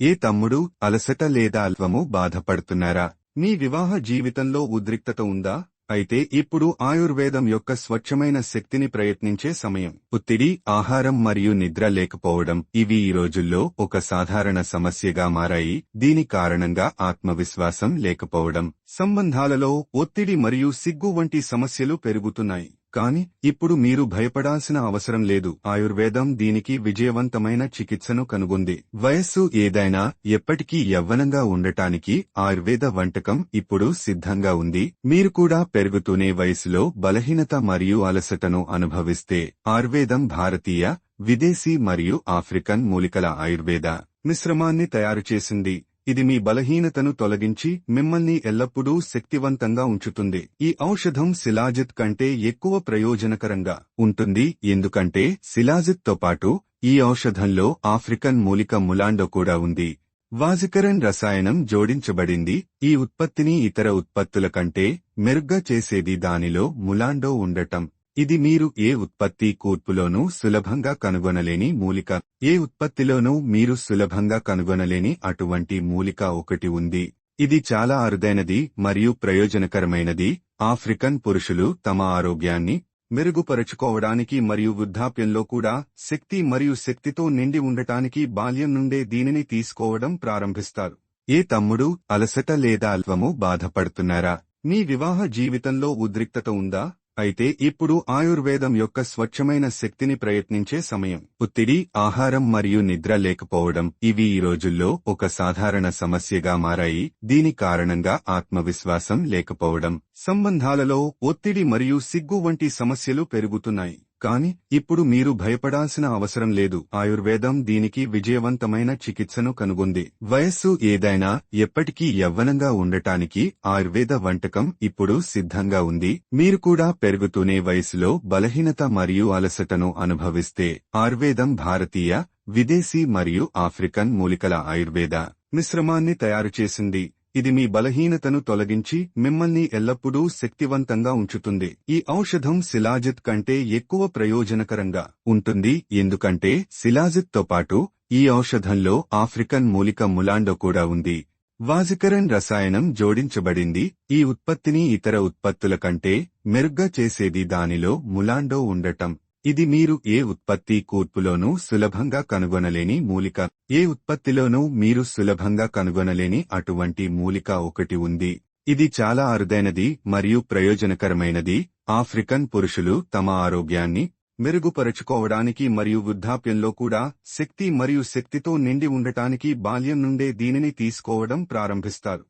ఏ తమ్ముడు అలసట లేదా అల్పము బాధపడుతున్నారా? మీ వివాహ జీవితంలో ఉద్రిక్తత ఉందా? అయితే ఇప్పుడు ఆయుర్వేదం యొక్క స్వచ్ఛమైన శక్తిని ప్రయత్నించే సమయం. ఒత్తిడి, ఆహారం మరియు నిద్ర లేకపోవడం ఇవి ఈ రోజుల్లో ఒక సాధారణ సమస్యగా మారాయి. దీని కారణంగా ఆత్మవిశ్వాసం లేకపోవడం, సంబంధాలలో ఒత్తిడి మరియు సిగ్గు వంటి సమస్యలు పెరుగుతున్నాయి. కానీ ఇప్పుడు మీరు భయపడాల్సిన అవసరం లేదు. ఆయుర్వేదం దీనికి విజయవంతమైన చికిత్సను కనుగొంది. వయస్సు ఏదైనా ఎప్పటికీ యవ్వనంగా ఉండటానికి ఆయుర్వేద వంటకం ఇప్పుడు సిద్ధంగా ఉంది. మీరు కూడా పెరుగుతూనే వయసులో బలహీనత మరియు అలసటను అనుభవిస్తే ఆయుర్వేదం భారతీయ, విదేశీ మరియు ఆఫ్రికన్ మూలికల ఆయుర్వేద మిశ్రమాన్ని తయారుచేసింది. ఇది మీ బలహీనతను తొలగించి మిమ్మల్ని ఎల్లప్పుడూ శక్తివంతంగా ఉంచుతుంది. ఈ ఔషధం శిలాజిత్ కంటే ఎక్కువ ప్రయోజనకరంగా ఉంటుంది, ఎందుకంటే శిలాజిత్తో పాటు ఈ ఔషధంలో ఆఫ్రికన్ మూలిక ములాండో కూడా ఉంది. వాజికరన్ రసాయనం జోడించబడింది. ఈ ఉత్పత్తిని ఇతర ఉత్పత్తుల కంటే మెరుగ్గా చేసేది దానిలో ములాండో ఉండటం. ఇది మీరు ఏ ఉత్పత్తి కూర్పులోనూ సులభంగా కనుగొనలేని మూలిక. ఏ ఉత్పత్తిలోనూ మీరు సులభంగా కనుగొనలేని అటువంటి మూలిక ఒకటి ఉంది. ఇది చాలా అరుదైనది మరియు ప్రయోజనకరమైనది. ఆఫ్రికన్ పురుషులు తమ ఆరోగ్యాన్ని మెరుగుపరుచుకోవడానికి మరియు వృద్ధాప్యంలో కూడా శక్తి మరియు శక్తితో నిండి ఉండటానికి బాల్యం నుండే దీనిని తీసుకోవడం ప్రారంభిస్తారు. ఏ తమ్ముడు అలసట లేదా అల్పము బాధపడుతున్నారా? మీ వివాహ జీవితంలో ఉద్రిక్తత ఉందా? అయితే ఇప్పుడు ఆయుర్వేదం యొక్క స్వచ్ఛమైన శక్తిని ప్రయత్నించే సమయం. ఒత్తిడి, ఆహారం మరియు నిద్ర లేకపోవడం ఇవి ఈ రోజుల్లో ఒక సాధారణ సమస్యగా మారాయి. దీని కారణంగా ఆత్మవిశ్వాసం లేకపోవడం, సంబంధాలలో ఒత్తిడి మరియు సిగ్గు వంటి సమస్యలు పెరుగుతున్నాయి. కానీ ఇప్పుడు మీరు భయపడాల్సిన అవసరం లేదు. ఆయుర్వేదం దీనికి విజయవంతమైన చికిత్సను కనుగొంది. వయస్సు ఏదైనా ఎప్పటికీ యవ్వనంగా ఉండటానికి ఆయుర్వేద వంటకం ఇప్పుడు సిద్ధంగా ఉంది. మీరు కూడా పెరుగుతూనే వయసులో బలహీనత మరియు అలసటను అనుభవిస్తే ఆయుర్వేదం భారతీయ, విదేశీ మరియు ఆఫ్రికన్ మూలికల ఆయుర్వేద మిశ్రమాన్ని తయారుచేసింది. ఇది మీ బలహీనతను తొలగించి మిమ్మల్ని ఎల్లప్పుడూ శక్తివంతంగా ఉంచుతుంది. ఈ ఔషధం శిలాజిత్ కంటే ఎక్కువ ప్రయోజనకరంగా ఉంటుంది, ఎందుకంటే శిలాజిత్తో పాటు ఈ ఔషధంలో ఆఫ్రికన్ మూలిక ములాండో కూడా ఉంది. వాజికరన్ రసాయనం జోడించబడింది. ఈ ఉత్పత్తిని ఇతర ఉత్పత్తుల కంటే మెరుగ్గా చేసేది దానిలో ములాండో ఉండటం. ఇది మీరు ఏ ఉత్పత్తి కూర్పులోనూ సులభంగా కనుగొనలేని మూలిక. ఏ ఉత్పత్తిలోనూ మీరు సులభంగా కనుగొనలేని అటువంటి మూలిక ఒకటి ఉంది. ఇది చాలా అరుదైనది మరియు ప్రయోజనకరమైనది. ఆఫ్రికన్ పురుషులు తమ ఆరోగ్యాన్ని మెరుగుపరుచుకోవడానికి మరియు వృద్ధాప్యంలో కూడా శక్తి మరియు శక్తితో నిండి ఉండటానికి బాల్యం నుండే దీనిని తీసుకోవడం ప్రారంభిస్తారు.